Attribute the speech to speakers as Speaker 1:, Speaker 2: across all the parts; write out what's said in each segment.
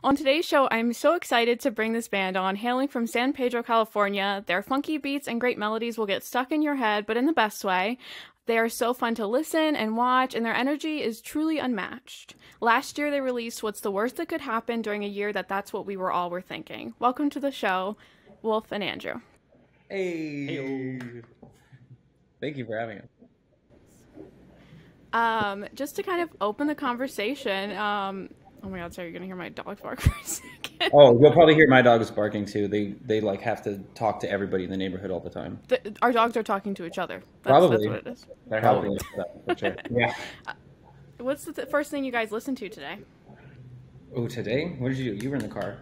Speaker 1: On today's show, I'm so excited to bring this band on. Hailing from San Pedro, California, their funky beats and great melodies will get stuck in your head, but in the best way. They are so fun to listen and watch, and their energy is truly unmatched. Last year, they released What's the Worst That Could Happen during a year that's what we were thinking. Welcome to the show, Wolf and Andrew.
Speaker 2: Hey.
Speaker 3: Heyo. Thank you for having us.
Speaker 1: Just to kind of open the conversation, oh my god, sorry, you're gonna hear my dog bark for a second.
Speaker 3: Oh, you'll probably hear my dogs barking too. They like have to talk to everybody in the neighborhood all the time.
Speaker 1: Our dogs are talking to each other.
Speaker 3: Probably.
Speaker 1: That's what it is.
Speaker 3: They're helping us with that, for sure. Yeah.
Speaker 1: What's the first thing you guys listened to today?
Speaker 3: Oh, today? What did you do? You were in the car.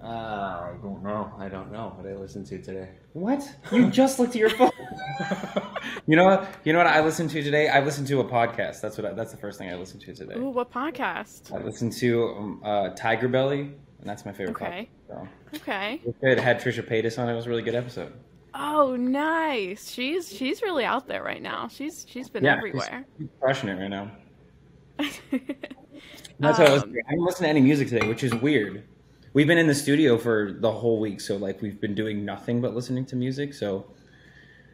Speaker 2: I don't know. I don't know what I listened to today.
Speaker 3: What? You just looked at your phone. You know what I listened to today? I listened to a podcast. That's the first thing I listened to today.
Speaker 1: Ooh, what podcast?
Speaker 3: I listened to Tiger Belly, and that's my favorite
Speaker 1: Okay.
Speaker 3: podcast. So.
Speaker 1: Okay.
Speaker 3: It had Trisha Paytas on it. It was a really good episode.
Speaker 1: Oh, nice. She's really out there right now. She's been everywhere.
Speaker 3: She's crushing it right now. That's what I haven't listened to any music today, which is weird. We've been in the studio for the whole week, so like we've been doing nothing but listening to music. So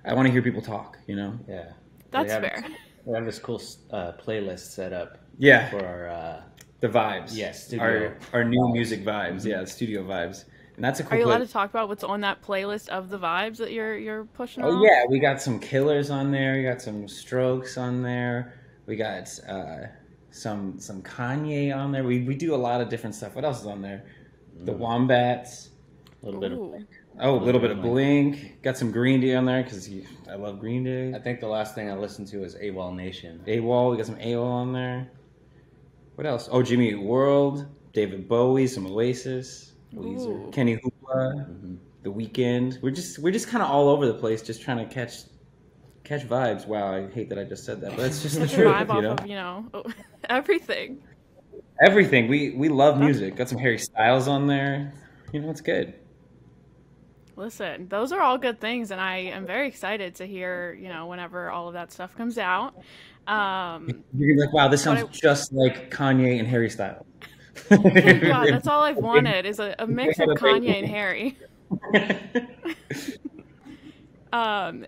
Speaker 3: I want to hear people talk, you know?
Speaker 2: Yeah.
Speaker 1: That's fair.
Speaker 2: We have this cool playlist set up.
Speaker 3: Yeah.
Speaker 2: For our
Speaker 3: the vibes.
Speaker 2: yes, studio.
Speaker 3: Our new music vibes. Yeah, studio vibes. And that's a cool
Speaker 1: Are you allowed to talk about what's on that playlist of the vibes that you're pushing on?
Speaker 3: Oh yeah, we got some Killers on there. We got some Strokes on there. We got some Kanye on there. We do a lot of different stuff. What else is on there? The Wombats.
Speaker 2: A little bit of
Speaker 1: Ooh.
Speaker 3: A little bit of Blink. Got some Green Day on there because I love Green Day.
Speaker 2: I think the last thing I listened to was AWOL Nation.
Speaker 3: AWOL. We got some AWOL on there. What else? Oh, Jimmy Eat World. David Bowie. Some Oasis.
Speaker 1: Ooh.
Speaker 3: Kenny Hoopla. The Weeknd. We're just kind of all over the place, just trying to catch vibes. Wow, I hate that I just said that, but it's just the truth.
Speaker 1: Vibe off of, everything.
Speaker 3: Everything. We love music. Got some Harry Styles on there. It's good.
Speaker 1: Listen, those are all good things, and I am very excited to hear, whenever all of that stuff comes out.
Speaker 3: You're like, wow, this sounds just like Kanye and Harry Styles.
Speaker 1: Thank God, that's all I've wanted is a mix of Kanye and Harry.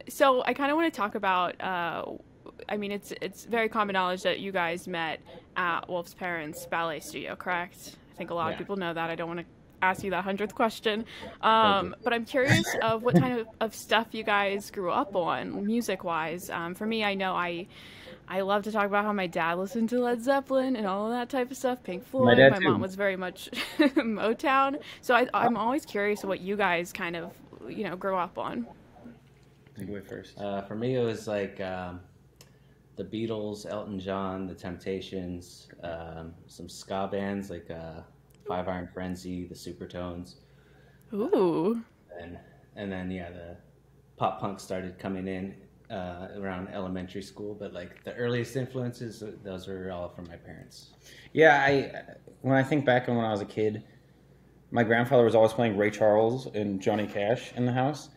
Speaker 1: So I kind of want to talk about. It's very common knowledge that you guys met at Wolf's parents' ballet studio, correct? I think a lot of people know that. I don't want to ask you that 100th question, but I'm curious of what kind of stuff you guys grew up on, music-wise. For me, I know I love to talk about how my dad listened to Led Zeppelin and all of that type of stuff, Pink Floyd. My mom was very much Motown. So I'm always curious what you guys kind of, grew up on.
Speaker 3: Take away first.
Speaker 2: For me, it was like the Beatles, Elton John, the Temptations, some ska bands like Five Iron Frenzy, the Supertones.
Speaker 1: Ooh.
Speaker 2: And then the pop punk started coming in around elementary school, but like the earliest influences, those were all from my parents.
Speaker 3: Yeah, when I think back on when I was a kid, my grandfather was always playing Ray Charles and Johnny Cash in the house,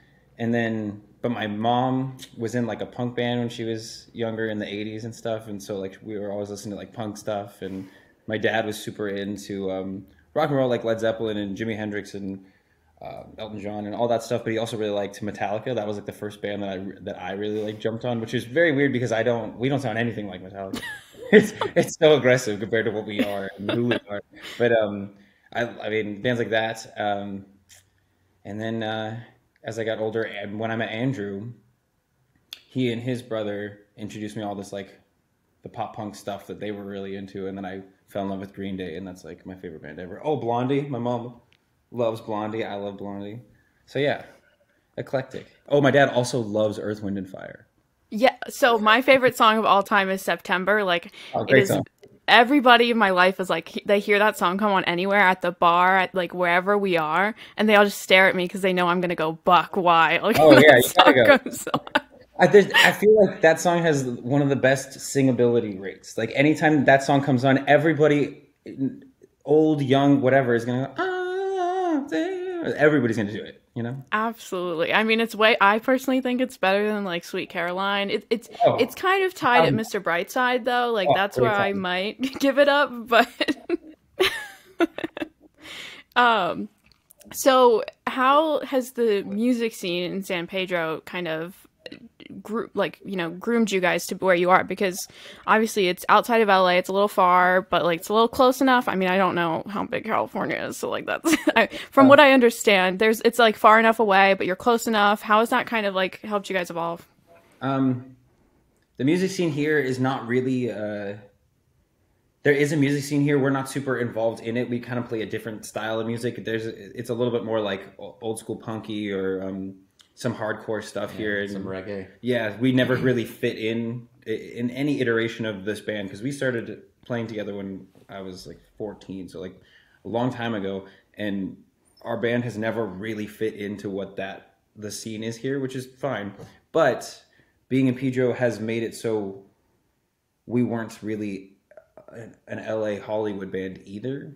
Speaker 3: but my mom was in like a punk band when she was younger in the 80s and stuff, and so like we were always listening to like punk stuff, and my dad was super into rock and roll, like Led Zeppelin and Jimi Hendrix and Elton John and all that stuff, but he also really liked Metallica. That was like the first band that I really like jumped on, which is very weird because we don't sound anything like Metallica. It's so aggressive compared to what we are and who we are. But I mean bands like that, and then as I got older, and when I met Andrew, he and his brother introduced me all this like the pop punk stuff that they were really into, and then I fell in love with Green Day, and that's like my favorite band ever. Oh, Blondie. My mom loves Blondie. I love Blondie. So yeah, eclectic. Oh, my dad also loves Earth, Wind, and Fire.
Speaker 1: Yeah, so my favorite song of all time is September. Like,
Speaker 3: Great song.
Speaker 1: Everybody in my life is like, they hear that song come on anywhere, at the bar, at like wherever we are, and they all just stare at me because they know I'm going to go buck wild.
Speaker 3: Oh yeah, you gotta go.
Speaker 1: Comes on.
Speaker 3: I feel like that song has one of the best singability rates. Like anytime that song comes on, everybody, old, young, whatever, is going to go, everybody's going to do it.
Speaker 1: Absolutely. I mean, I personally think it's better than like Sweet Caroline. It's kind of tied at Mr. Brightside though. Like that's where I might give it up, but So how has the music scene in San Pedro kind of groomed you guys to where you are? Because obviously it's outside of LA, it's a little far, but like it's a little close enough. I mean, I don't know how big California is, so like that's from what I understand, it's like far enough away, but you're close enough. How has that kind of like helped you guys evolve?
Speaker 3: The music scene here is not really. There is a music scene here. We're not super involved in it. We kind of play a different style of music. It's a little bit more like old school punky or some hardcore stuff here.
Speaker 2: Some reggae.
Speaker 3: Yeah, we never really fit in any iteration of this band because we started playing together when I was like 14, so like a long time ago. And our band has never really fit into what the scene is here, which is fine. But being in Pedro has made it so we weren't really an LA Hollywood band either.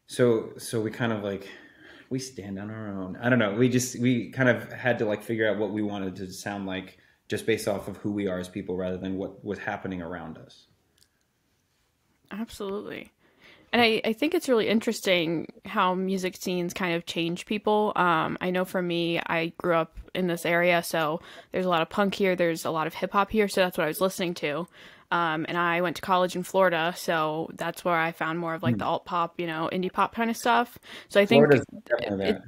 Speaker 3: So we kind of like, we stand on our own. I don't know. We kind of had to like figure out what we wanted to sound like just based off of who we are as people rather than what was happening around us.
Speaker 1: Absolutely. And I think it's really interesting how music scenes kind of change people. I know for me, I grew up in this area, so there's a lot of punk here. There's a lot of hip hop here, so that's what I was listening to. And I went to college in Florida, so that's where I found more of like the alt pop, indie pop kind of stuff. So I think
Speaker 3: Florida's definitely that.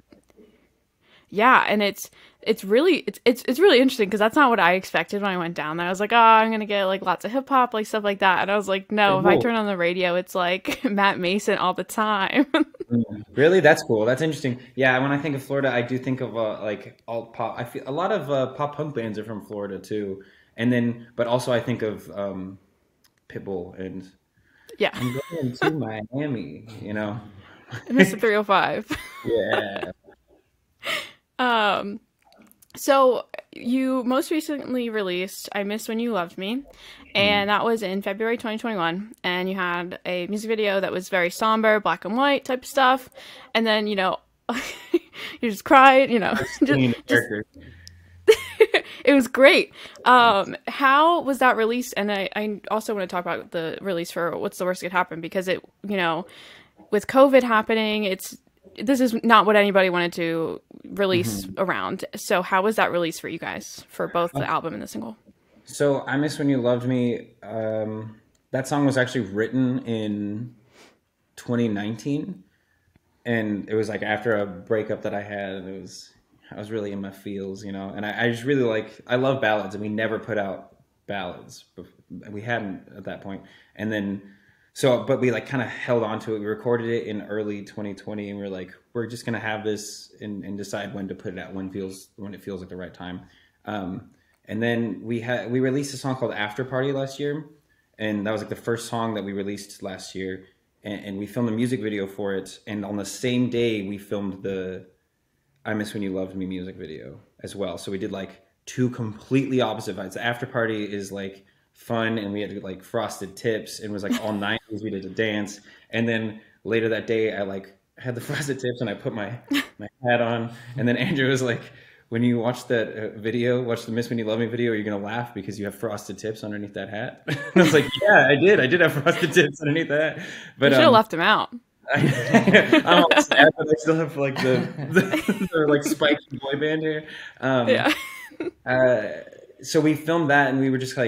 Speaker 1: Yeah, and it's really interesting because that's not what I expected when I went down there. I was like, oh, I'm gonna get like lots of hip hop, like stuff like that, and I was like, no, if I turn on the radio, it's like Matt Mason all the time.
Speaker 3: Really, that's cool. That's interesting. Yeah, when I think of Florida, I do think of like alt pop. I feel a lot of pop punk bands are from Florida too, and then but also I think of Pitbull and
Speaker 1: yeah,
Speaker 3: I'm going to Miami.
Speaker 1: Mr. 305.
Speaker 3: Yeah.
Speaker 1: So you most recently released I Miss When You Loved Me, and that was in February 2021, and you had a music video that was very somber, black and white type of stuff, and then, you just cried, it was great. How was that released? And I also want to talk about the release for What's the Worst That Could Happen, because it, with COVID happening, this is not what anybody wanted to release around. So how was that release for you guys for both the album and the single?
Speaker 3: So I Miss When You Loved Me. That song was actually written in 2019, and it was like after a breakup that I had, and I was really in my feels, and I just really I love ballads, and we never put out ballads. We hadn't at that point. And then but we kind of held on to it. We recorded it in early 2020, and we were like, we're just going to have this and decide when to put it out, when it feels like the right time. And then we released a song called After Party last year. And that was like the first song that we released last year. And we filmed a music video for it. And on the same day, we filmed the I Miss When You Loved Me music video as well. So we did two completely opposite vibes. The After Party is fun, and we had frosted tips, and it was all 90s. We did a dance, and then later that day I had the frosted tips and I put my hat on, and then Andrew was like, when you watch that watch the Miss When You Love Me video, you're gonna laugh because you have frosted tips underneath that hat. And I was like, yeah, I did have frosted tips underneath that, but
Speaker 1: you should have left him out.
Speaker 3: I'm all sad, but I still have the spiky boy band here. So we filmed that, and we were just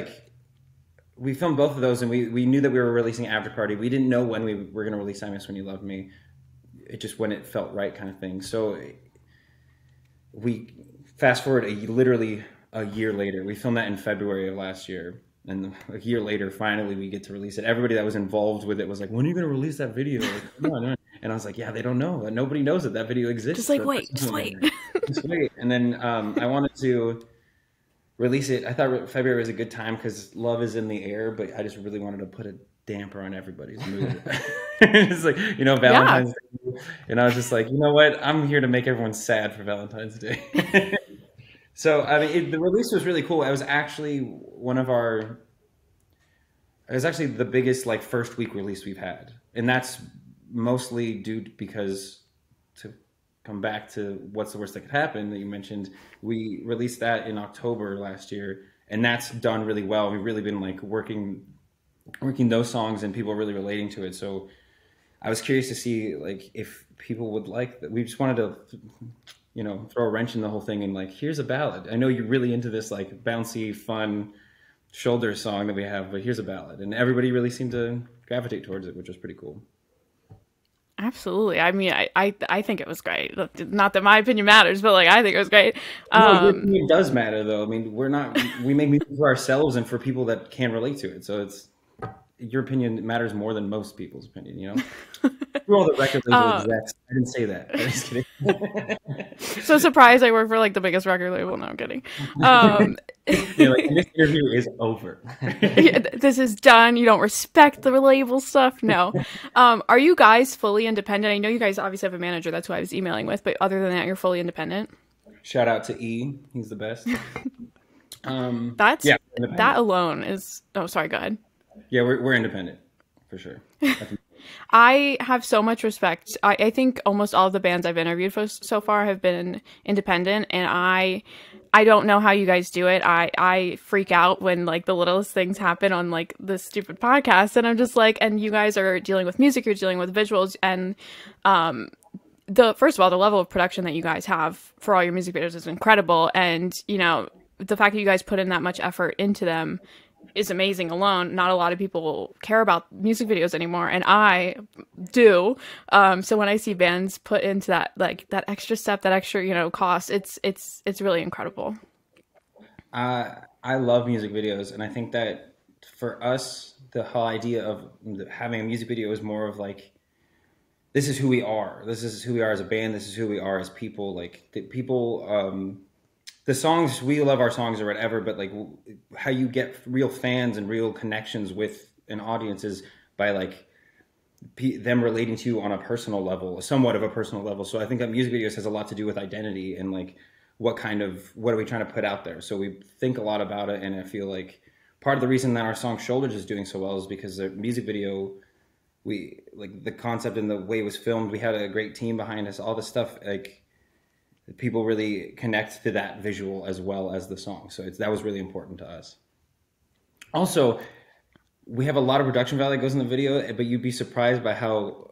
Speaker 3: we filmed both of those, and we knew that we were releasing After Party. We didn't know when we were going to release I Miss When You Loved Me. It just when it felt right kind of thing. So we fast forward literally a year later. We filmed that in February of last year. And a year later, finally, we get to release it. Everybody that was involved with it was like, when are you going to release that video? Come on. And I was like, yeah, they don't know. Nobody knows that video exists.
Speaker 1: Just wait. Just
Speaker 3: wait. And then I wanted to release it. I thought February was a good time because love is in the air, but I just really wanted to put a damper on everybody's mood. It's Valentine's Day. And I was just like, you know what? I'm here to make everyone sad for Valentine's Day. So, the release was really cool. It was actually the biggest first week release we've had. And that's mostly because to come back to What's the Worst That Could Happen that you mentioned, we released that in October last year, and that's done really well. We've really been working those songs, and people are really relating to it. So I was curious to see like if people would like that. We just wanted to, throw a wrench in the whole thing and like, here's a ballad. I know you're really into this like bouncy, fun shoulder song that we have, but here's a ballad, and everybody really seemed to gravitate towards it, which was pretty cool.
Speaker 1: Absolutely. I mean, I think it was great. Not that my opinion matters, but like I think it was great.
Speaker 3: No, your opinion does matter, though. I mean, we make music for ourselves and for people that can relate to it. So your opinion matters more than most people's opinion, you know? Through all the record label execs. I didn't say that. I'm just kidding.
Speaker 1: So surprised I work for like the biggest record label. No, I'm kidding.
Speaker 3: You're like, this interview is over.
Speaker 1: This is done. You don't respect the label stuff. No. Are you guys fully independent? I know you guys obviously have a manager. That's who I was emailing with. But other than that, you're fully independent?
Speaker 3: Shout out to E. He's the best.
Speaker 1: That alone is... Oh, sorry. Go ahead.
Speaker 3: Yeah, we're independent. For sure.
Speaker 1: I have so much respect. I think almost all of the bands I've interviewed for so far have been independent, and I don't know how you guys do it. I freak out when like the littlest things happen on like this stupid podcast, and I'm just like, and you guys are dealing with music, you're dealing with visuals, and first of all, the level of production that you guys have for all your music videos is incredible, and the fact that you guys put in that much effort into them is amazing alone. Not a lot of people care about music videos anymore, and I do. So when I see bands put into that, like that extra step, that extra, cost, it's really incredible.
Speaker 3: I love music videos, and I think that for us, the whole idea of having a music video is more of like, this is who we are. This is who we are as a band. This is who we are as people. Like the songs, we love our songs or whatever, but like how you get real fans and real connections with an audience is by like them relating to you on a personal level, somewhat of a personal level. So I think that music videos has a lot to do with identity and like what are we trying to put out there. So we think a lot about it, and I feel like part of the reason that our song Shoulders is doing so well is because the music video, we like the concept and the way it was filmed, we had a great team behind us, all this stuff, like people really connect to that visual as well as the song. So that was really important to us. Also, we have a lot of production value that goes in the video, but you'd be surprised by how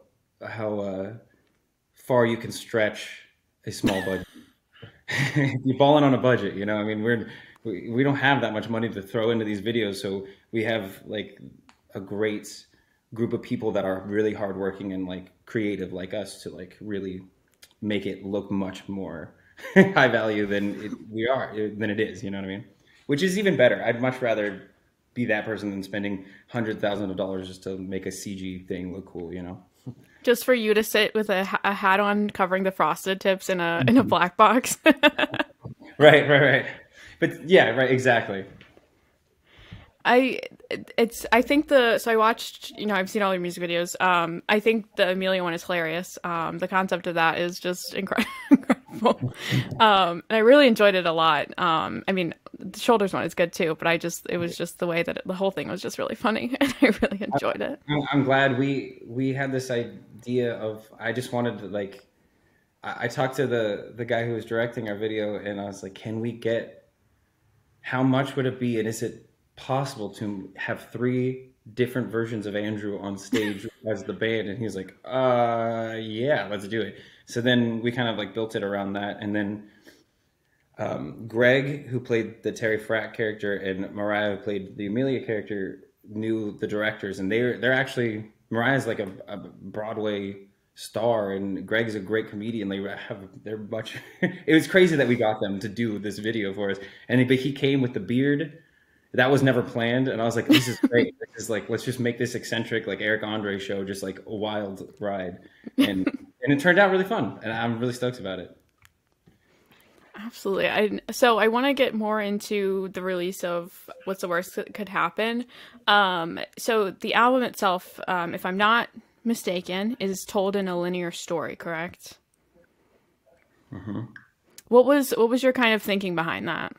Speaker 3: far you can stretch a small budget. You're balling on a budget, I mean, we don't have that much money to throw into these videos. So we have like a great group of people that are really hardworking and like creative like us to like really make it look much more high value than it is, you know what I mean? Which is even better. I'd much rather be that person than spending $100,000 just to make a CG thing look cool,
Speaker 1: Just for you to sit with a hat on covering the frosted tips in a black box.
Speaker 3: Right. But yeah, right, exactly.
Speaker 1: I watched, I've seen all your music videos. I think the Amelia one is hilarious. The concept of that is just incredible. And I really enjoyed it a lot. I mean, the Shoulders one is good too, but it was just the way that the whole thing was just really funny, and I really enjoyed it.
Speaker 3: I'm glad we had this idea of, I just wanted to like, I talked to the guy who was directing our video, and I was like, how much would it be, and is it possible to have 3 different versions of Andrew on stage as the band? And he's like, yeah, let's do it. So then we kind of like built it around that. And then Greg, who played the Terry Frack character, and Mariah, who played the Amelia character, knew the directors, and they're actually, Mariah's like a Broadway star, and Greg's a great comedian. They're much it was crazy that we got them to do this video for us, but he came with the beard. That was never planned, and I was like, this is great. This is like, let's just make this eccentric, like Eric Andre show, just like a wild ride. And it turned out really fun, and I'm really stoked about it.
Speaker 1: Absolutely. So I want to get more into the release of What's the Worst That Could Happen. So the album itself, if I'm not mistaken, is told in a linear story, correct?
Speaker 3: Mm-hmm.
Speaker 1: What was your kind of thinking behind that?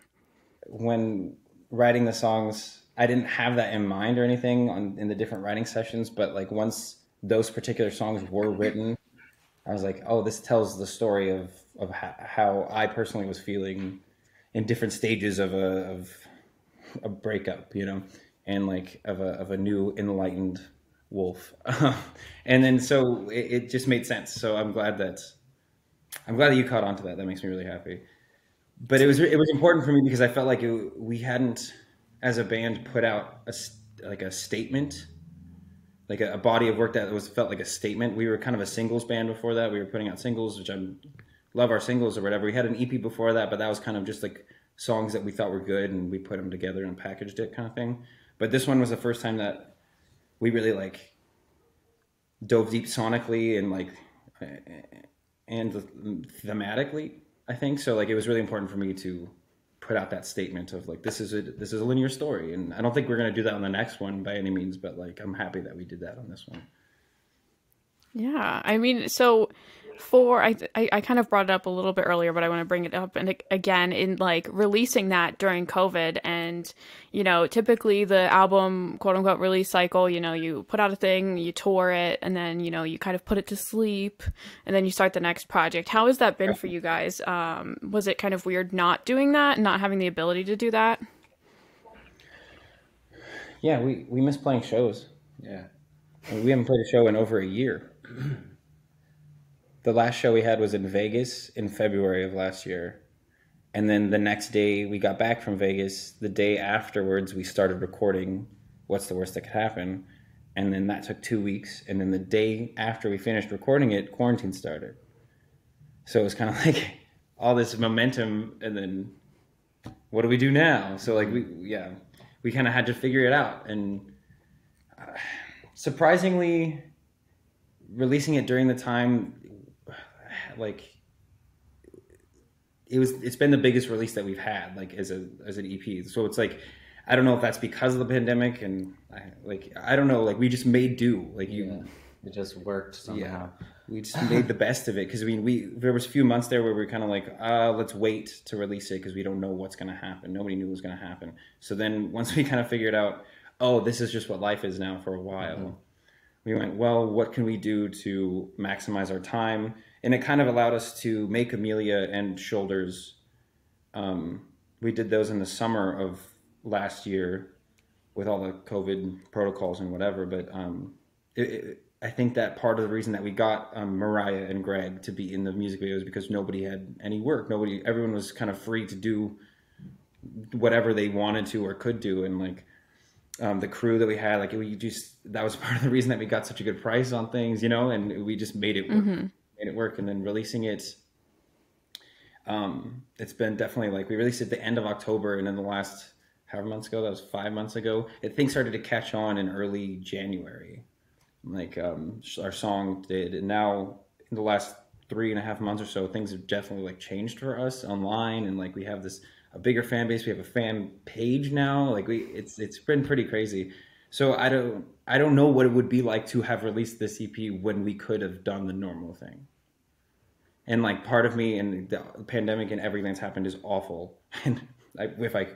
Speaker 3: When writing the songs, I didn't have that in mind or anything in the different writing sessions, but like once those particular songs were written, I was like, oh, this tells the story of how I personally was feeling in different stages of a breakup, and like of a new enlightened wolf. And then so it just made sense. So I'm glad that you caught on to that. That makes me really happy. But it was important for me because I felt like we hadn't, as a band, put out a statement, like a body of work that felt like a statement. We were kind of a singles band before that. We were putting out singles, which I love our singles or whatever. We had an EP before that, but that was kind of just like songs that we thought were good, and we put them together and packaged it, kind of thing. But this one was the first time that we really like dove deep sonically and thematically, I think. So like it was really important for me to put out that statement of like this is a linear story, and I don't think we're going to do that on the next one by any means, but like I'm happy that we did that on this one.
Speaker 1: Yeah, I mean, so I kind of brought it up a little bit earlier, but I want to bring it up and again in like releasing that during COVID, and typically the album quote unquote release cycle, you put out a thing, you tour it, and then you kind of put it to sleep, and then you start the next project. How has that been for you guys? Was it kind of weird not doing that and not having the ability to do that?
Speaker 3: Yeah, we miss playing shows.
Speaker 2: Yeah,
Speaker 3: we haven't played a show in over a year. The last show we had was in Vegas in February of last year. And then the next day we got back from Vegas, the day afterwards we started recording What's the Worst That Could Happen. And then that took 2 weeks. And then the day after we finished recording it, quarantine started. So it was kind of like all this momentum, and then what do we do now? So like we kind of had to figure it out. And surprisingly, releasing it during the time, like it's been the biggest release that we've had, like as an EP. So it's like, I don't know if that's because of the pandemic, and I don't know, like we just made do. Like
Speaker 2: it just worked somehow.
Speaker 3: Yeah, we just made the best of it, because there was a few months there where we were kind of like, let's wait to release it because we don't know what's going to happen. Nobody knew what was going to happen. So then once we kind of figured out, this is just what life is now for a while, we went, well, what can we do to maximize our time? And it kind of allowed us to make Amelia and Shoulders. We did those in the summer of last year with all the COVID protocols and whatever. But I think that part of the reason that we got Mariah and Greg to be in the music video is because nobody had any work. Everyone was kind of free to do whatever they wanted to or could do. And like the crew that we had, like that was part of the reason that we got such a good price on things, and we just made it work. And then releasing it, it's been definitely like we released it at the end of October, and then the last however months ago, that was 5 months ago, things started to catch on in early January, like our song did. And now in the last 3.5 months or so, things have definitely like changed for us online, and like we have a bigger fan base. We have a fan page now. Like it's been pretty crazy. So I don't know what it would be like to have released this EP when we could have done the normal thing. And like part of me, and the pandemic and everything that's happened is awful. And if I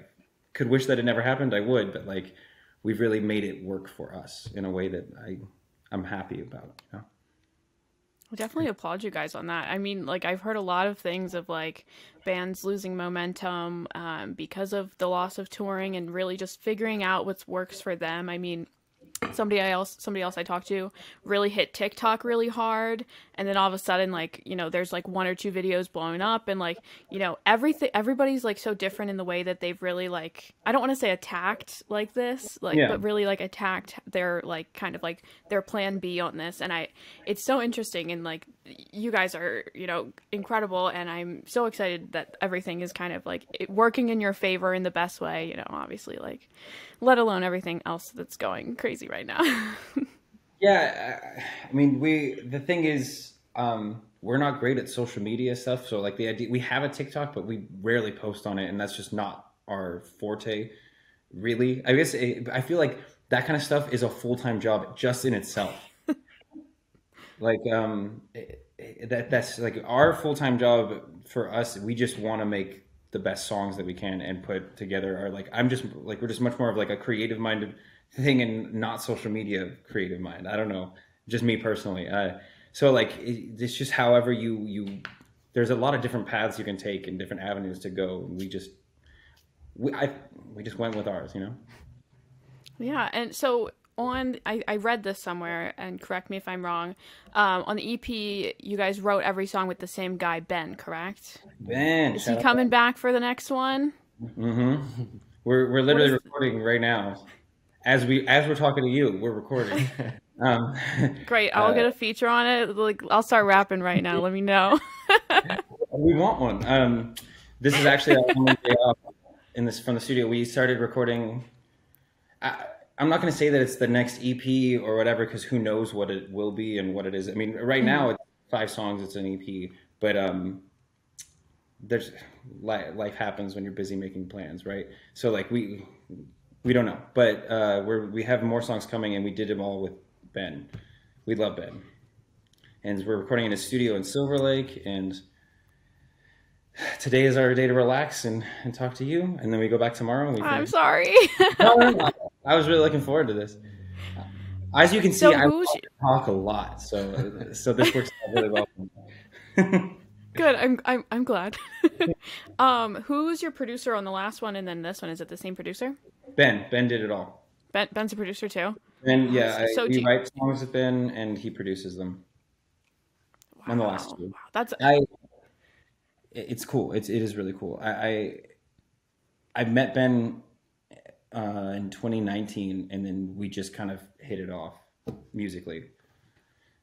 Speaker 3: could wish that it never happened, I would. But like we've really made it work for us in a way that I'm happy about.
Speaker 1: I definitely applaud you guys on that. I mean, like I've heard a lot of things of like bands losing momentum because of the loss of touring, and really just figuring out what works for them. I mean, somebody else I talked to really hit TikTok really hard, and then all of a sudden, like, there's like 1 or 2 videos blowing up, and like, everybody's like so different in the way that they've really, like, I don't want to say attacked like this, like, but really like attacked their like kind of like their plan B on this. And it's so interesting, and like you guys are, incredible, and I'm so excited that everything is kind of like working in your favor in the best way, obviously, like, let alone everything else that's going crazy right now.
Speaker 3: Yeah, I mean, the thing is, we're not great at social media stuff. So like the idea, we have a TikTok, but we rarely post on it, and that's just not our forte, really. I guess I feel like that kind of stuff is a full-time job just in itself. Like that's like our full-time job for us. We just want to make the best songs that we can and put together. Or like we're just much more of like a creative minded thing, and not social media creative mind. I don't know, just me personally. So like it's just however you there's a lot of different paths you can take and different avenues to go. And we just went with ours,
Speaker 1: Yeah, and so I read this somewhere, and correct me if I'm wrong. On the EP, you guys wrote every song with the same guy, Ben, correct?
Speaker 3: Ben,
Speaker 1: Is he coming back for the next one?
Speaker 3: Mm-hmm. We're literally recording right now. As we're talking to you, we're recording.
Speaker 1: Great. I'll get a feature on it. Like, I'll start rapping right now. Let me know.
Speaker 3: We want one. This is actually our only day off from the studio. We started recording. I'm not going to say that it's the next EP or whatever, because who knows what it will be and what it is. I mean, right now it's 5 songs. It's an EP, but there's life happens when you're busy making plans, right? So like we don't know, but we have more songs coming, and we did them all with Ben. We love Ben, and we're recording in a studio in Silver Lake, and today is our day to relax and talk to you, and then we go back tomorrow. And
Speaker 1: I'm sorry.
Speaker 3: No. I was really looking forward to this. As you can see, I talk a lot, so this works out really well.
Speaker 1: Good. I'm glad. Who's your producer on the last one and then this one? Is it the same producer?
Speaker 3: Ben did it all.
Speaker 1: Ben's a producer too.
Speaker 3: And yeah, we write songs with Ben, and he produces them.
Speaker 1: Wow.
Speaker 3: On the last two.
Speaker 1: Wow.
Speaker 3: It's cool. It is really cool. I met Ben in 2019, and then we just kind of hit it off musically.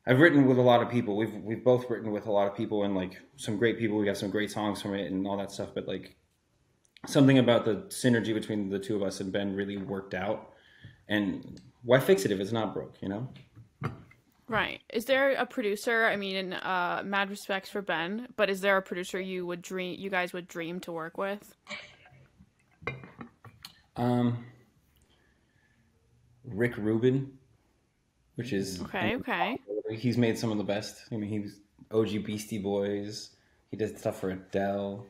Speaker 3: I've written with a lot of people. We've both written with a lot of people, and like some great people. We got some great songs from it and all that stuff. But like something about the synergy between the two of us and Ben really worked out. And why fix it if it's not broke? You know.
Speaker 1: Right. Is there a producer? I mean, mad respects for Ben, but is there a producer you guys would dream to work with?
Speaker 3: Rick Rubin, which is
Speaker 1: okay.
Speaker 3: He's made some of the best. I mean, he was OG Beastie Boys. He did stuff for Adele.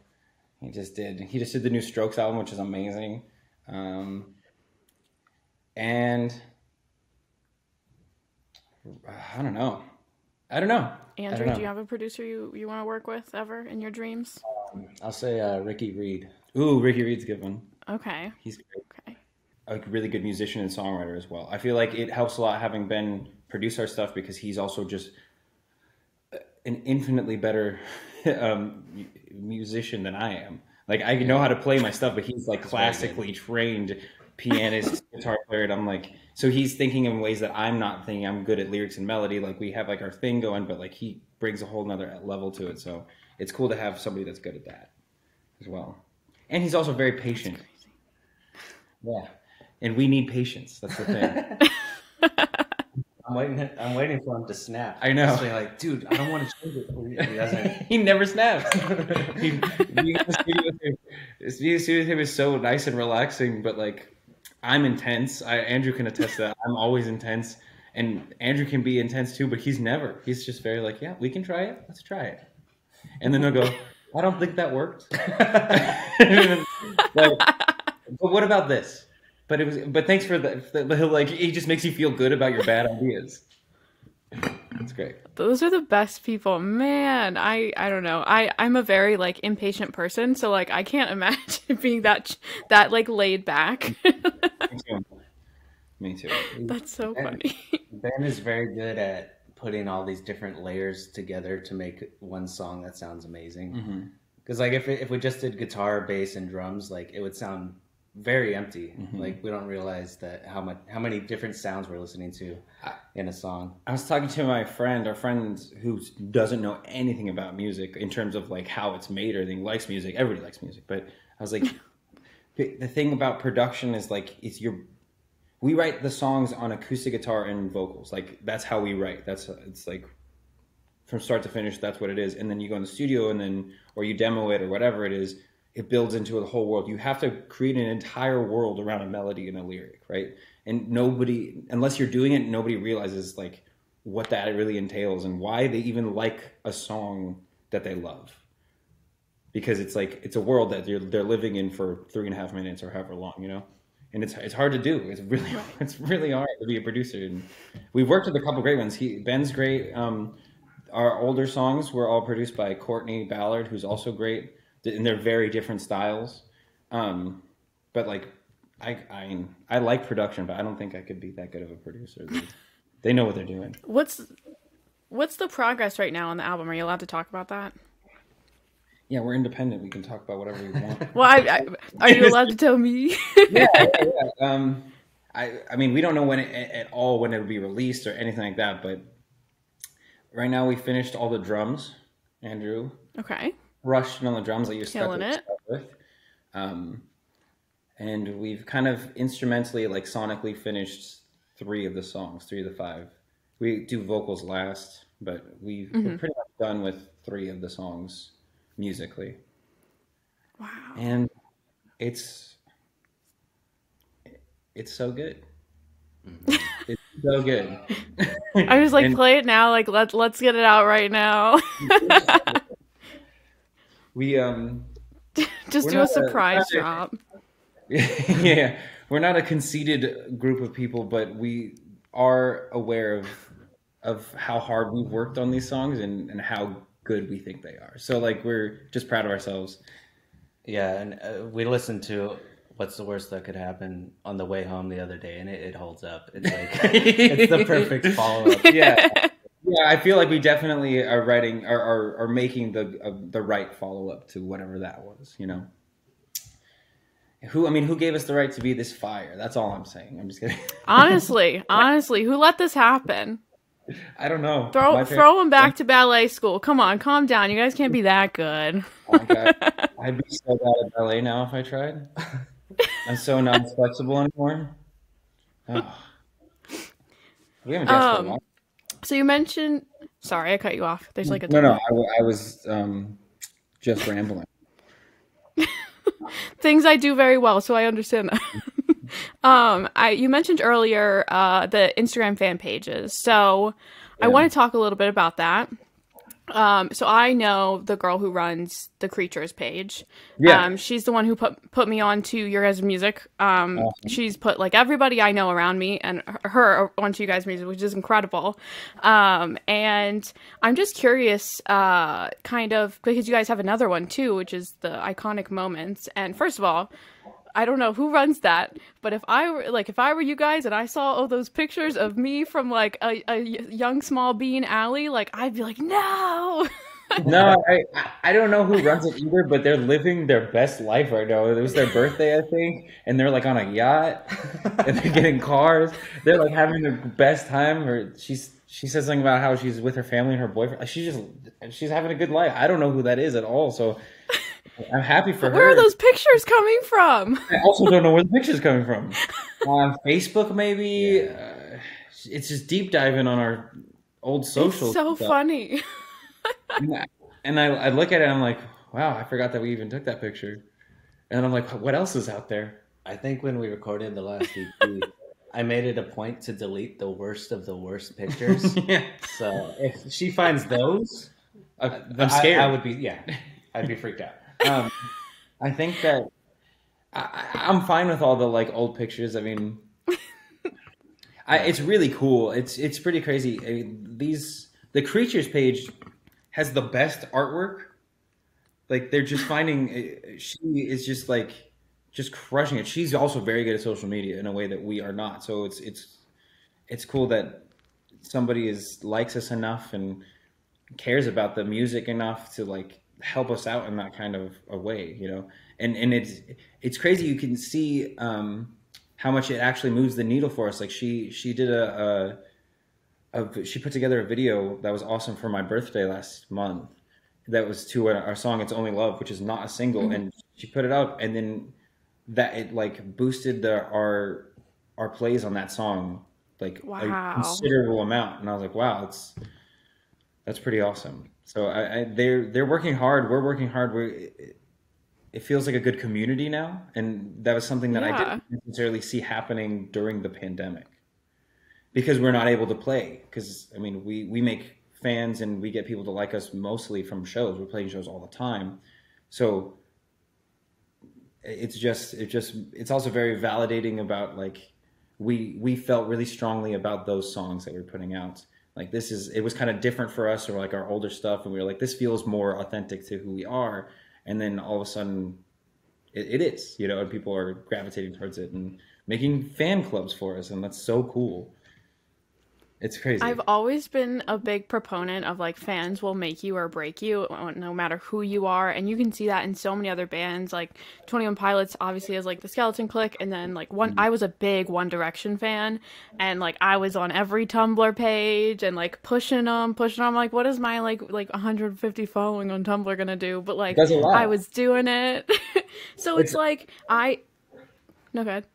Speaker 3: He just did the new Strokes album, which is amazing. And I don't know.
Speaker 1: Andrew, do you have a producer you want to work with ever in your dreams?
Speaker 2: I'll say Ricky Reed.
Speaker 3: Ooh, Ricky Reed's a good one.
Speaker 1: Okay.
Speaker 3: He's great. Okay. A really good musician and songwriter as well. I feel like it helps a lot having Ben produce our stuff, because he's also just an infinitely better musician than I am. Like, I know how to play my stuff, but he's like classically trained pianist, guitar player, and I'm like, so he's thinking in ways that I'm not thinking. I'm good at lyrics and melody. Like, we have like our thing going, but like he brings a whole nother level to it. So it's cool to have somebody that's good at that as well. And he's also very patient. Yeah. And we need patience. That's the thing.
Speaker 2: I'm waiting for him to snap.
Speaker 3: I know.
Speaker 2: Just like, dude, I don't want to change it. He doesn't.
Speaker 3: He never snaps. Being in the studio with him is so nice and relaxing, but like, I'm intense. Andrew can attest to that. I'm always intense, and Andrew can be intense too, but he's never. He's just very like, yeah, we can try it. Let's try it. And then he'll go, I don't think that worked. Like, but what about this? But thanks for that. But he'll like, he just makes you feel good about your bad ideas. It's great.
Speaker 1: Those are the best people, man. I don't know. I'm a very like impatient person, so like I can't imagine being that like laid back.
Speaker 3: Me too.
Speaker 1: That's so funny.
Speaker 2: Ben is very good at putting all these different layers together to make one song that sounds amazing. Because like if we just did guitar, bass, and drums, like it would sound very empty. Like we don't realize that how many different sounds we're listening to in a song.
Speaker 3: I was talking to our friend who doesn't know anything about music in terms of like how it's made or anything. Likes music, everybody likes music, but I was like, the thing about production is like we write the songs on acoustic guitar and vocals. Like that's how we write. It's like from start to finish. That's what it is. And then you go in the studio or you demo it or whatever it is. It builds into the whole world. You have to create an entire world around a melody and a lyric, right? And nobody, unless you're doing it, nobody realizes like what that really entails and why they even like a song that they love. Because it's like, it's a world that they're living in for 3.5 minutes or however long, you know? And it's hard to do. It's really hard to be a producer. And we've worked with a couple great ones. Ben's great. Our older songs were all produced by Courtney Ballard, who's also great. And they're very different styles. But like I like production, but I don't think I could be that good of a producer. They know what they're doing.
Speaker 1: What's the progress right now on the album? Are you allowed to talk about that?
Speaker 3: Yeah, we're independent. We can talk about whatever we want.
Speaker 1: Well, are you allowed to tell me?
Speaker 3: Yeah. I mean, we don't know when at all when it'll be released or anything like that. But right now, we finished all the drums. Andrew,
Speaker 1: Okay.
Speaker 3: rushed on the drums that you
Speaker 1: Killing it.
Speaker 3: stuck with, and we've kind of instrumentally, like sonically, finished 3 of the songs, 3 of the 5. We do vocals last, but we're pretty much done with 3 of the songs musically.
Speaker 1: Wow.
Speaker 3: And it's so good. It's so good.
Speaker 1: I was like, play it now. Like, let's get it out right now.
Speaker 3: We
Speaker 1: Just do a surprise drop.
Speaker 3: Yeah, we're not a conceited group of people, but we are aware of how hard we've worked on these songs and how good we think they are. So like, we're just proud of ourselves.
Speaker 2: Yeah, and we listened to What's the Worst That Could Happen on the way home the other day, and it holds up. It's like it's the perfect follow-up.
Speaker 3: Yeah, I feel like we definitely are writing are making the right follow-up to whatever that was. You know, who gave us the right to be this fire? That's all I'm saying. I'm just kidding.
Speaker 1: Honestly, who let this happen?
Speaker 3: I don't know.
Speaker 1: Throw him back to ballet school. Come on, calm down. You guys can't be that good.
Speaker 3: Oh my God. I'd be so bad at ballet now if I tried. I'm so not flexible anymore. Oh. We haven't danced for a while.
Speaker 1: So you mentioned. Sorry, I cut you off. There's like a.
Speaker 3: No. I was just rambling.
Speaker 1: Things I do very well, so I understand that. You mentioned earlier the Instagram fan pages, so I want to talk a little bit about that. So I know the girl who runs the Creatures page.
Speaker 3: Yeah.
Speaker 1: She's the one who put me on to your guys' music.
Speaker 3: Awesome.
Speaker 1: She's put like everybody I know around me and her onto you guys' music, which is incredible. And I'm just curious, kind of, because you guys have another one too, which is the Iconic Moments. And first of all, I don't know who runs that, but if I were you guys and I saw all those pictures of me from like a young small bean Allie, like I'd be like, no.
Speaker 3: No, I don't know who runs it either, but they're living their best life right now. It was their birthday, I think, and they're like on a yacht and they're getting cars. They're like having the best time. Or she says something about how she's with her family and her boyfriend. She's having a good life. I don't know who that is at all, so I'm happy for her.
Speaker 1: Where are those pictures coming from?
Speaker 3: I also don't know where the picture's coming from. On Facebook, maybe. Yeah. It's just deep diving on our old socials.
Speaker 1: It's so funny.
Speaker 3: And I look at it and I'm like, wow, I forgot that we even took that picture. And I'm like, what else is out there?
Speaker 2: I think when we recorded the last EP, I made it a point to delete the worst of the worst pictures.
Speaker 3: Yeah.
Speaker 2: So if she finds those,
Speaker 3: I'm scared.
Speaker 2: I would be, I'd be freaked out.
Speaker 3: I think that I'm fine with all the like old pictures. I mean, it's really cool. It's pretty crazy. The Creatures page has the best artwork. Like they're just finding. She is just crushing it. She's also very good at social media in a way that we are not. So it's cool that somebody likes us enough and cares about the music enough to like help us out in that kind of a way, you know. And it's crazy. You can see how much it actually moves the needle for us. Like she did she put together a video that was awesome for my birthday last month. That was to our song "It's Only Love," which is not a single, mm-hmm. and she put it up, and then that it like boosted our plays on that song like a considerable amount, and I was like, wow, that's pretty awesome. So they're working hard. We're working hard. It feels like a good community now, and that was something that I didn't necessarily see happening during the pandemic because we're not able to play. Because I mean, we make fans and we get people to like us mostly from shows. We're playing shows all the time, so it's also very validating about like we felt really strongly about those songs that we're putting out. Like it was kind of different for us, or like our older stuff, and we were like, this feels more authentic to who we are. And then all of a sudden, it is, you know, and people are gravitating towards it and making fan clubs for us, and that's so cool. It's crazy.
Speaker 1: I've always been a big proponent of like fans will make you or break you no matter who you are, and you can see that in so many other bands. Like 21 Pilots obviously has like the Skeleton Clique, and then like I was a big One Direction fan, and like I was on every Tumblr page and like pushing them. I'm like, what is my like 150 following on Tumblr gonna do? But like I was doing it. So it's like no, go ahead.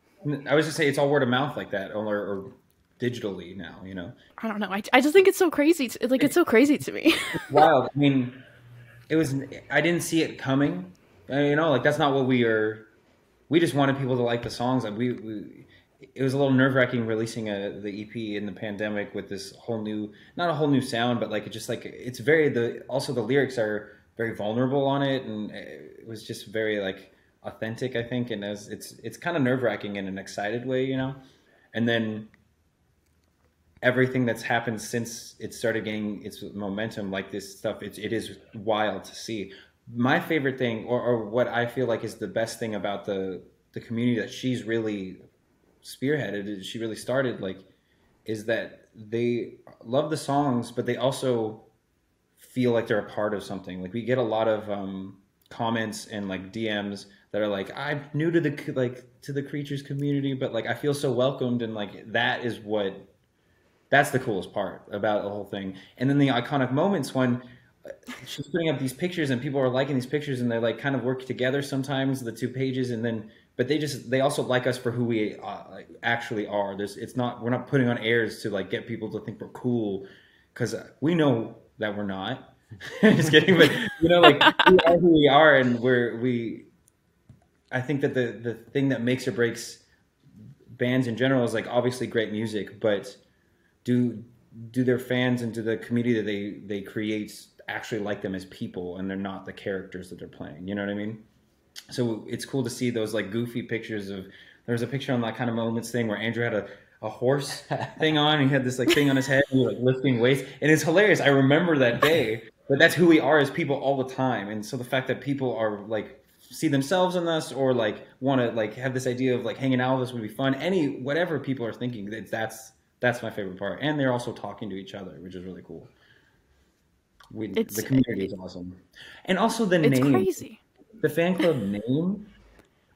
Speaker 3: I was just say it's all word of mouth like that, or digitally now, you know.
Speaker 1: I don't know. I just think it's so crazy. It's so crazy to me.
Speaker 3: It's wild. I mean, I didn't see it coming. You know, like that's not what we are. We just wanted people to like the songs. Like it was a little nerve-wracking releasing the EP in the pandemic with this whole new, not a whole new sound, but like it just like it's also the lyrics are very vulnerable on it, and it was just very like authentic, I think, and it's kind of nerve-wracking in an excited way, you know. And then everything that's happened since it started getting its momentum, like this stuff, it is wild to see. My favorite thing, or what I feel like is the best thing about the community that she's really spearheaded, she really started, like, is that they love the songs, but they also feel like they're a part of something. Like we get a lot of comments and like DMs that are like, I'm new to the Creatures community, but like I feel so welcomed, and like that's the coolest part about the whole thing. And then the iconic moments when she's putting up these pictures and people are liking these pictures, and they like kind of work together sometimes, the two pages, and then but they also like us for who we actually are. We're not putting on airs to like get people to think we're cool, because we know that we're not. Just kidding, but you know, like we are who we are, and I think that the thing that makes or breaks bands in general is like obviously great music, but do their fans and do the community that they create actually like them as people, and they're not the characters that they're playing, you know what I mean? So it's cool to see those like goofy pictures of, there was a picture on that kind of moments thing where Andrew had a horse thing on, and he had this like thing on his head, and he was like lifting weights, and it's hilarious. I remember that day, but that's who we are as people all the time. And so the fact that people are like see themselves in us, or like want to like have this idea of like hanging out with us would be fun, whatever people are thinking, that's my favorite part. And they're also talking to each other, which is really cool. The community is awesome. And also the name. It's
Speaker 1: crazy.
Speaker 3: The fan club name,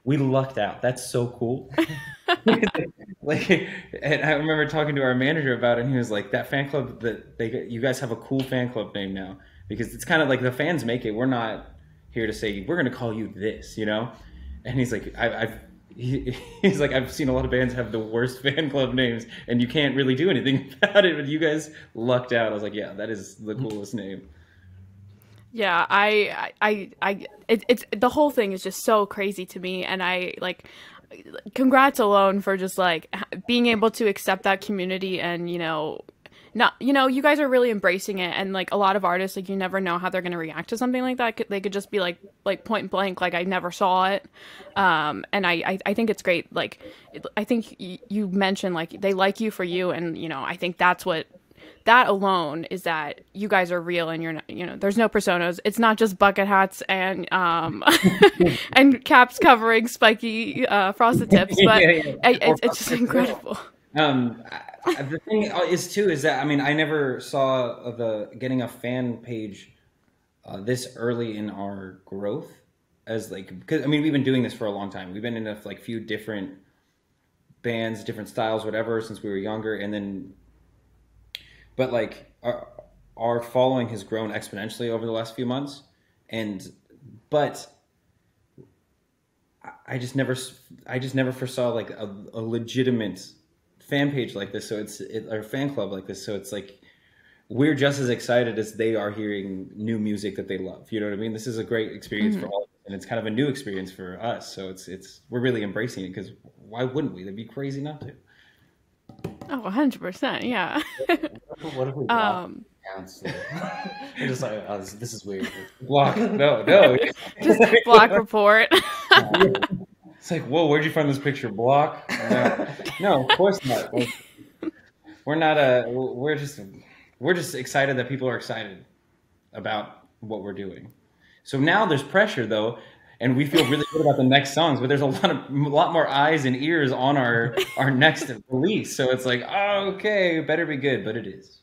Speaker 3: we lucked out. That's so cool. Like, and I remember talking to our manager about it, and he was like, that fan club, you guys have a cool fan club name now. Because it's kind of like the fans make it. We're not here to say, we're going to call you this, you know? And he's like, he's like, I've seen a lot of bands have the worst fan club names, and you can't really do anything about it, but you guys lucked out. I was like, yeah, that is the coolest name.
Speaker 1: Yeah, it's the whole thing is just so crazy to me, and I like, congrats alone for just like being able to accept that community, and you guys are really embracing it. And like a lot of artists, like you never know how they're going to react to something like that. They could just be like point blank, like I never saw it. And I think it's great. Like I think you mentioned like they like you for you, and I think that alone is that you guys are real, and you're not, there's no personas. It's not just bucket hats and and caps covering spiky frosted tips, but it's just incredible.
Speaker 3: The thing is that, I mean, I never saw getting a fan page this early in our growth, as like, because I mean, we've been doing this for a long time. We've been in a like few different bands, different styles, whatever, since we were younger, and then. But like our following has grown exponentially over the last few months, but I just never foresaw like a legitimate fan page like this. So or fan club like this. So it's like we're just as excited as they are hearing new music that they love. You know what I mean? This is a great experience for all of us, and it's kind of a new experience for us. So we're really embracing it, because why wouldn't we? That'd be crazy not to.
Speaker 1: Oh, 100%, yeah.
Speaker 2: What if we block accounts? We're just like, oh, this is weird.
Speaker 3: Block? No.
Speaker 1: Just block report.
Speaker 3: It's like, whoa, where'd you find this picture? Block? No, of course not. Like, we're not we're just excited that people are excited about what we're doing. So now there's pressure, though. and we feel really good about the next songs, but there's a lot more eyes and ears on our next release. So it's like, oh, okay, it better be good, but it is.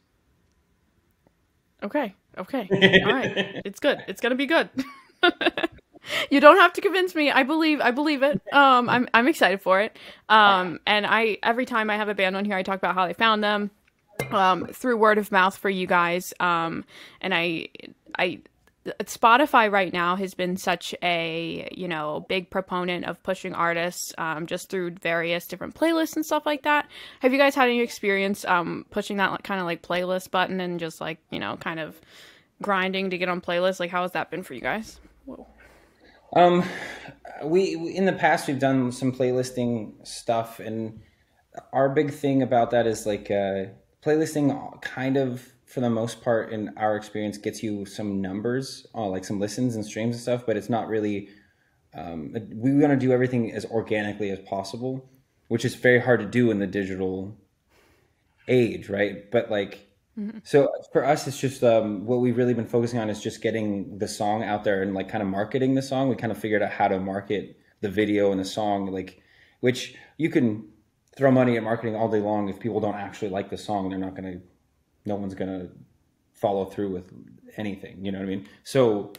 Speaker 1: Okay. All right. It's good. It's gonna be good. You don't have to convince me. I believe it. I'm excited for it. And every time I have a band on here, I talk about how I found them through word of mouth for you guys. And I Spotify right now has been such a, big proponent of pushing artists just through various different playlists and stuff like that. Have you guys had any experience pushing that kind of like playlist button and just like, kind of grinding to get on playlists? Like, how has that been for you guys? Whoa.
Speaker 3: We in the past we've done some playlisting stuff, and our big thing about that is like playlisting kind of, for the most part, in our experience, gets you some numbers, like some listens and streams and stuff, but it's not really, we want to do everything as organically as possible, which is very hard to do in the digital age, right? But like, so for us, it's just what we've really been focusing on is just getting the song out there and like kind of marketing the song. We kind of figured out how to market the video and the song, like, which you can throw money at marketing all day long. If people don't actually like the song, no one's gonna follow through with anything. You know what I mean? So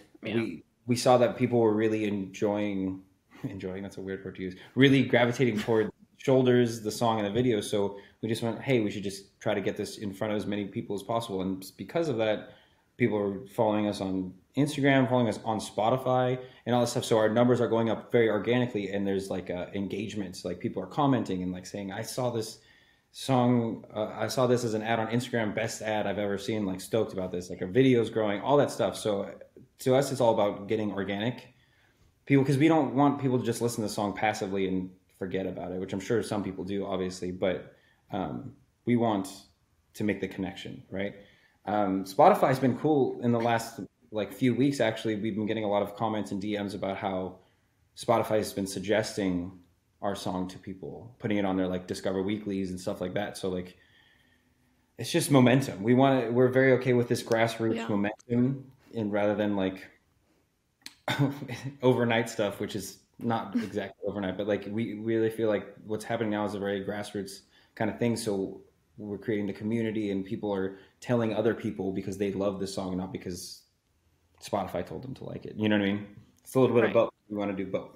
Speaker 3: we saw that people were really enjoying, that's a weird word to use, really gravitating toward Shoulders, the song and the video. So we just went, hey, we should just try to get this in front of as many people as possible. And because of that, people are following us on Instagram, following us on Spotify and all this stuff. So our numbers are going up very organically, and there's like engagements, like people are commenting and like saying, I saw this song, I saw this as an ad on Instagram, best ad I've ever seen, like stoked about this, like our video's growing, all that stuff. So to us, it's all about getting organic people, because we don't want people to just listen to the song passively and forget about it, which I'm sure some people do, obviously, but we want to make the connection, right? Spotify's been cool in the last like few weeks. Actually, we've been getting a lot of comments and DMs about how Spotify has been suggesting our song to people, putting it on their like Discover Weeklies and stuff like that. So like, it's just momentum. We're very okay with this grassroots momentum, and rather than like overnight stuff, which is not exactly overnight, but like we really feel like what's happening now is a very grassroots kind of thing. So we're creating the community, and people are telling other people because they love this song, not because Spotify told them to like it. You know what I mean? It's a little bit of both. We want to do both.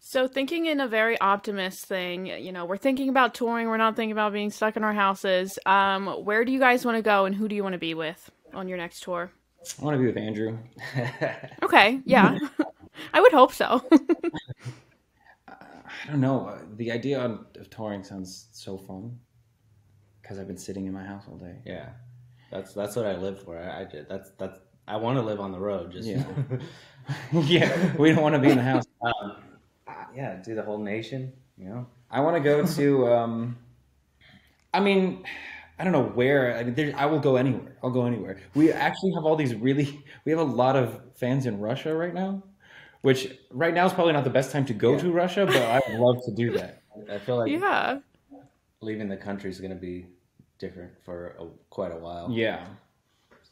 Speaker 1: So thinking in a very optimist thing, we're thinking about touring. We're not thinking about being stuck in our houses. Where do you guys want to go, and who do you want to be with on your next tour?
Speaker 3: I want to be with Andrew.
Speaker 1: Okay. Yeah. I would hope so.
Speaker 3: I don't know. The idea of touring sounds so fun because I've been sitting in my house all day.
Speaker 2: Yeah, that's what I live for. I want to live on the road. Just
Speaker 3: yeah, we don't want to be in the house.
Speaker 2: Do the whole nation.
Speaker 3: I want to go to. I mean, I don't know where. I mean, I will go anywhere. I'll go anywhere. We actually have we have a lot of fans in Russia right now, which right now is probably not the best time to go to Russia, but I would love to do that.
Speaker 2: I feel like leaving the country is going to be different for quite a while.
Speaker 3: Yeah.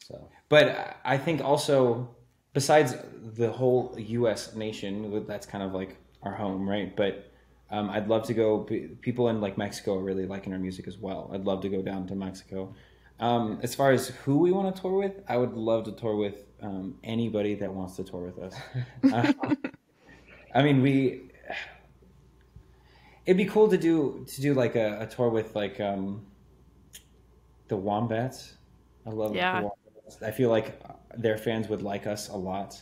Speaker 2: So,
Speaker 3: but I think also, besides the whole U.S. nation, that's kind of like our home, right? But I'd love to go. People in like Mexico are really liking our music as well. I'd love to go down to Mexico. As far as who we want to tour with, I would love to tour with anybody that wants to tour with us. I mean, it'd be cool to do like a tour with like the Wombats. I love the Wombats. I feel like their fans would like us a lot.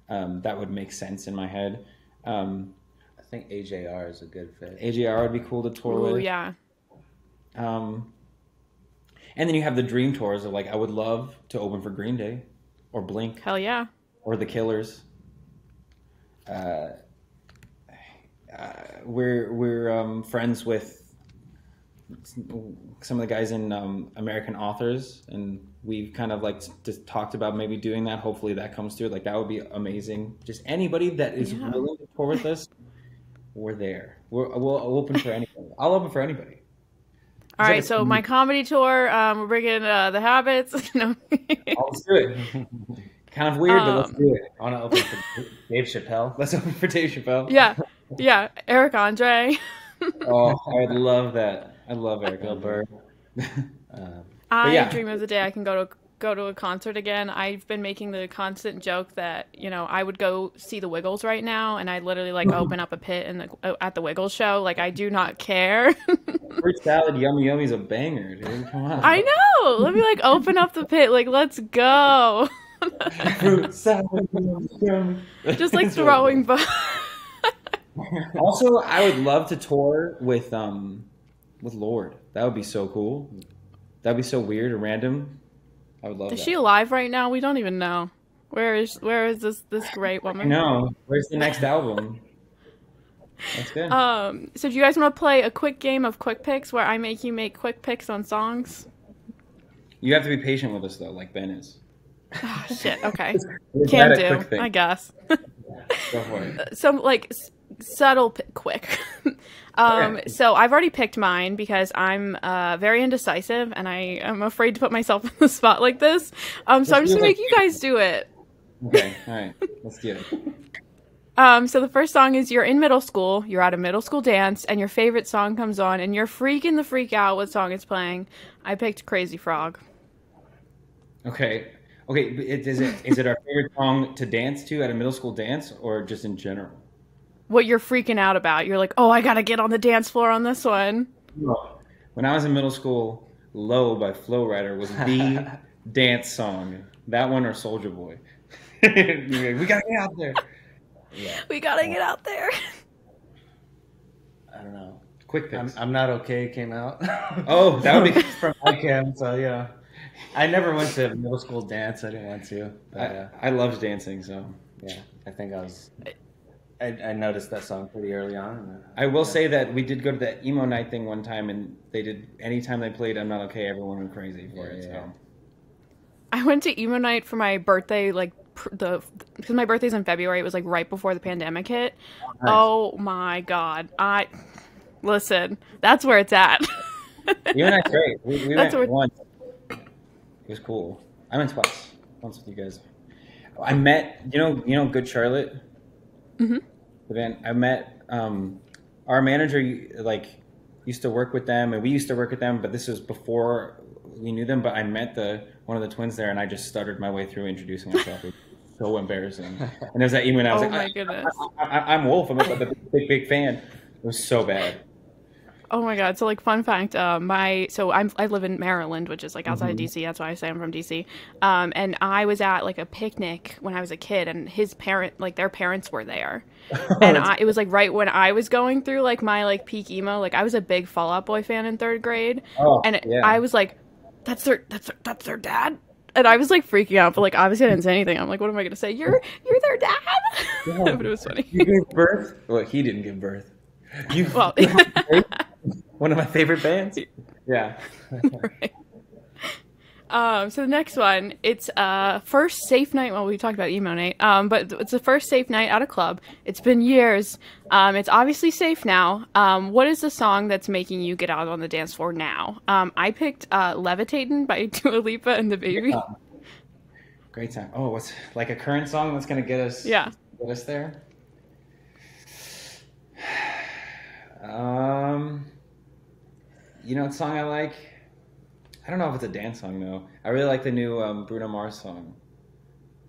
Speaker 3: That would make sense in my head.
Speaker 2: I think AJR is a good fit.
Speaker 3: AJR would be cool to tour with.
Speaker 1: Oh yeah.
Speaker 3: And then you have the dream tours of like, I would love to open for Green Day or Blink.
Speaker 1: Hell yeah.
Speaker 3: Or the Killers. We're friends with some of the guys in American Authors, and we've kind of like just talked about maybe doing that. Hopefully that comes through. Like that would be amazing. Just anybody that is willing to tour with us, we're there. We'll open for anybody. I'll open for anybody.
Speaker 1: All right, so my comedy tour, we're bringing the Habits.
Speaker 3: Let's do it. Kind of weird, but let's do it.
Speaker 2: I want to open for Dave Chappelle.
Speaker 3: Let's open for Dave Chappelle.
Speaker 1: Yeah, Eric Andre.
Speaker 3: Oh, I would love that. I love Eric
Speaker 2: Bill
Speaker 3: Andre.
Speaker 2: Burr.
Speaker 1: I dream of the day I can go to a concert again. I've been making the constant joke that, you know, I would go see the Wiggles right now, and I'd literally like open up a pit at the Wiggles show. Like, I do not care.
Speaker 3: Fruit salad, yummy yummy's a banger, dude. Come on.
Speaker 1: I know. Let me like open up the pit. Like, let's go.
Speaker 3: Fruit salad, yummy yummy.
Speaker 1: Just like throwing.
Speaker 3: Also, I would love to tour with Lorde. That would be so cool. That'd be so weird and random. I would love that.
Speaker 1: Is she alive right now? We don't even know. Where is this great woman?
Speaker 3: No. Where's the next album? That's good.
Speaker 1: So do you guys want to play a quick game of quick picks where I make you make quick picks on songs?
Speaker 3: You have to be patient with us though, like Ben is.
Speaker 1: Oh, shit. Okay.
Speaker 3: We're
Speaker 1: Can
Speaker 3: bad at quick
Speaker 1: do.
Speaker 3: things.
Speaker 1: I guess.
Speaker 3: Go for it.
Speaker 1: Some like subtle quick.
Speaker 3: Okay.
Speaker 1: So I've already picked mine because I'm very indecisive and I am afraid to put myself in the spot like this. So I'm just gonna make you guys do it.
Speaker 3: Okay. All right. Let's do it.
Speaker 1: So the first song is you're in middle school, you're at a middle school dance, and your favorite song comes on, and you're freaking the freak out what song it's playing. I picked Crazy Frog.
Speaker 3: Okay. Is it our favorite song to dance to at a middle school dance, or just in general?
Speaker 1: What you're freaking out about. You're like, oh, I gotta get on the dance floor on this one.
Speaker 3: When I was in middle school, Low by Flow Rider was the dance song. That one or Soldier Boy. We gotta get out there.
Speaker 2: Yeah.
Speaker 1: We gotta get out there.
Speaker 2: I don't know.
Speaker 3: Quick picks.
Speaker 2: I'm Not Okay came out.
Speaker 3: Oh, that would be
Speaker 2: from ICAM, so yeah. I never went to middle school dance. I didn't want to. But,
Speaker 3: I loved dancing, so
Speaker 2: yeah, I think I noticed that song pretty early on.
Speaker 3: I will say that we did go to the emo night thing one time, and they did. Anytime they played "I'm Not Okay," everyone went crazy for it.
Speaker 2: Yeah.
Speaker 3: So
Speaker 1: I went to emo night for my birthday, like because my birthday's in February. It was like right before the pandemic hit.
Speaker 3: Nice.
Speaker 1: Oh my god! Listen. That's where it's at.
Speaker 3: emo night's great. We
Speaker 1: That's
Speaker 3: went once. It was cool. I went twice. Once with you guys. I met you know Good Charlotte.
Speaker 1: Mm-hmm.
Speaker 3: The band. I met our manager. Like used to work with them, and we used to work with them. But this was before we knew them. But I met one of the twins there, and I just stuttered my way through introducing myself. It was so embarrassing. And there's that email, and I was
Speaker 1: Oh
Speaker 3: like,
Speaker 1: my goodness.
Speaker 3: I'm Wolf. I'm a big fan. It was so bad.
Speaker 1: Oh my god! So like, fun fact, I live in Maryland, which is like outside of DC. That's why I say I'm from DC. And I was at like a picnic when I was a kid, and their parents were there, and it was like right when I was going through like my like peak emo. Like I was a big Fall Out Boy fan in 3rd grade, I was like, that's their dad. And I was like freaking out, but like obviously I didn't say anything. I'm like, what am I gonna say? You're their dad?
Speaker 3: Yeah.
Speaker 1: But it was funny.
Speaker 3: You gave birth? Well, he didn't give birth.
Speaker 1: Well.
Speaker 3: One of my favorite bands. Yeah.
Speaker 1: Right. So the next one, it's first safe night. Well, we talked about emo night, but it's the first safe night at a club. It's been years. It's obviously safe now. What is the song that's making you get out on the dance floor now? I picked "Levitatin" by Dua Lipa and the Baby.
Speaker 3: Great time. Oh, what's like a current song that's gonna get us?
Speaker 1: Yeah.
Speaker 3: Get us there. You know what song I like? I don't know if it's a dance song though. I really like the new Bruno Mars song.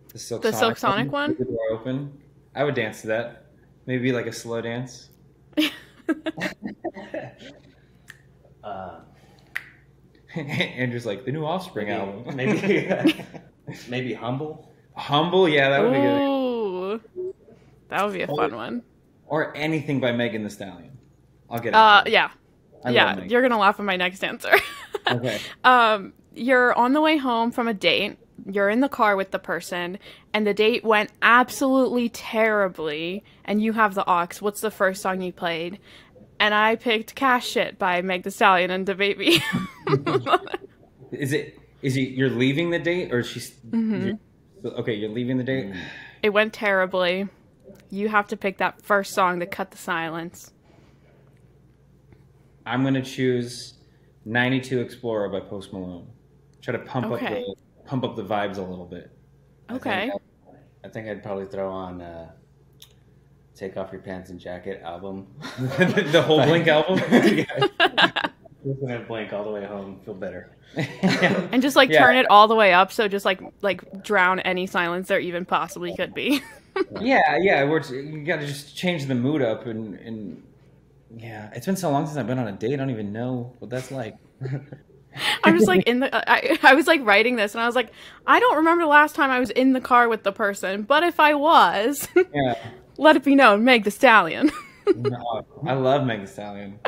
Speaker 3: The Silk
Speaker 1: Sonic one?
Speaker 3: With the door open. I would dance to that. Maybe like a slow dance. Andrew's like the new Offspring album.
Speaker 2: Maybe Humble.
Speaker 3: Humble, yeah, that would be good.
Speaker 1: Ooh, that would be a fun one.
Speaker 3: Or anything by Megan Thee Stallion. I'll get it.
Speaker 1: Yeah. You're gonna laugh at my next answer.
Speaker 3: Okay.
Speaker 1: You're on the way home from a date. You're in the car with the person, and the date went absolutely terribly, and you have the aux. What's the first song you played? And I picked "Cash Shit" by Meg Thee Stallion and DaBaby.
Speaker 3: Is it you're leaving the date, or she's?
Speaker 1: Mm-hmm.
Speaker 3: Okay, you're leaving the date.
Speaker 1: It went terribly. You have to pick that first song to cut the silence.
Speaker 3: I'm going to choose 92 Explorer by Post Malone. Try to pump up the vibes a little bit.
Speaker 1: Okay.
Speaker 2: I think I'd probably throw on "Take Off Your Pants and Jacket" album.
Speaker 3: The whole Blink album.
Speaker 2: Listen to Blink all the way home. Feel better.
Speaker 1: And just like turn it all the way up, so just like drown any silence there even possibly could be.
Speaker 3: Yeah. You got to just change the mood up, and yeah, it's been so long since I've been on a date. I don't even know what that's like.
Speaker 1: I'm just like I was like writing this, and I was like, I don't remember the last time I was in the car with the person, but if I was, let it be known, Meg the Stallion.
Speaker 3: No, I love Meg the Stallion.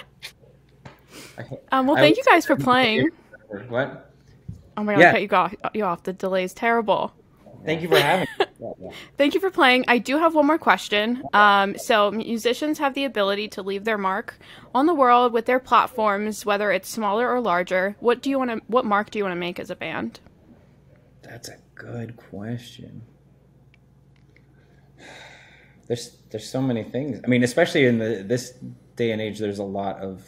Speaker 1: Well, thank you guys for playing.
Speaker 3: What?
Speaker 1: Oh my god, I cut you off. The delay is terrible.
Speaker 3: Thank you for having me.
Speaker 1: Thank you for playing. I do have one more question. So musicians have the ability to leave their mark on the world with their platforms, whether it's smaller or larger. What mark do you want to make as a band?
Speaker 3: That's a good question. There's so many things. I mean, especially in this day and age, there's a lot of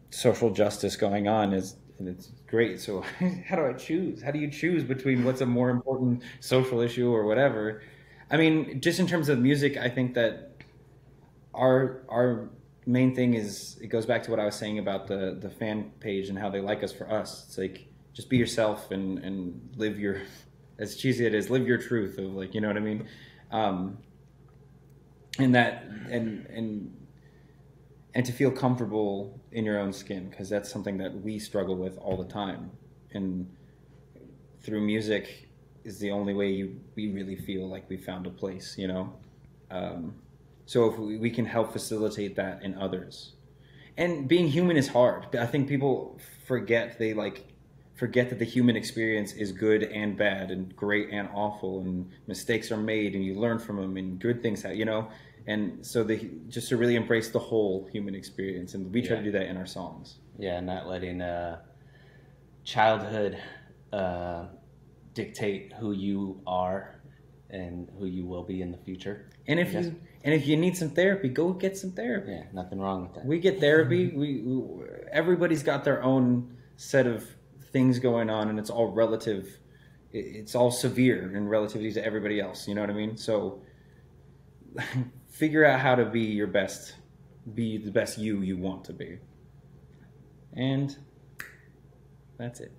Speaker 3: social justice going on, and it's great. So how do I choose? How do you choose between what's a more important social issue or whatever? I mean, just in terms of music, I think that our main thing is, it goes back to what I was saying about the fan page and how they like us for us. It's like, just be yourself and live your, as cheesy it is, live your truth of, like, you know what I mean? And to feel comfortable in your own skin, because that's something that we struggle with all the time. And through music is the only way we really feel like we found a place, you know? So if we can help facilitate that in others. And being human is hard. I think people forget that the human experience is good and bad and great and awful, and mistakes are made and you learn from them and good things happen, you know? And so just to really embrace the whole human experience, and we try to do that in our songs. Yeah,
Speaker 2: not letting childhood dictate who you are and who you will be in the future.
Speaker 3: And if you need some therapy, go get some therapy.
Speaker 2: Yeah, nothing wrong with that.
Speaker 3: We get therapy. Everybody's got their own set of things going on, and it's all relative. It's all severe in relativity to everybody else. You know what I mean? So figure out how to be your best, be the best you want to be. And that's it.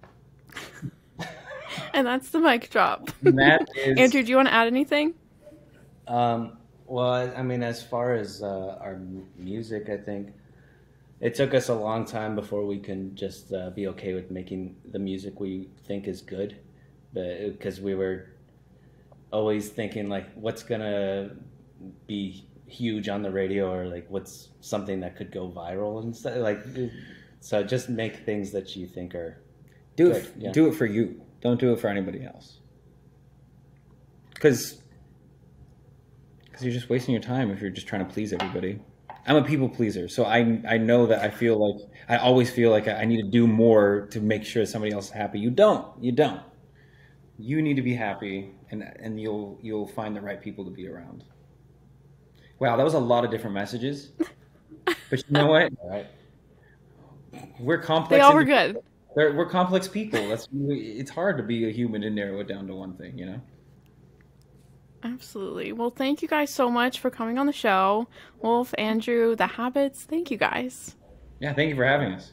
Speaker 1: And that's the mic drop.
Speaker 3: That is...
Speaker 1: Andrew, do you want to add anything?
Speaker 2: Well, I mean, as far as our music, I think it took us a long time before we can just be okay with making the music we think is good, because we were always thinking, like, what's gonna be huge on the radio, or like what's something that could go viral and stuff. Like, so just make things that you think are good. Do it for you. Don't do it for anybody else. Because you're just wasting your time if you're just trying to please everybody. I'm a people pleaser, so I know that I always feel like I need to do more to make sure somebody else is happy. You don't. You need to be happy, and you'll find the right people to be around. Wow, that was a lot of different messages. But you know what? All right. We're complex.
Speaker 1: They all were good.
Speaker 2: We're complex people. It's hard to be a human and narrow it down to one thing, you know?
Speaker 1: Absolutely. Well, thank you guys so much for coming on the show. Wolf, Andrew, The Habits, thank you guys.
Speaker 2: Yeah, thank you for having us.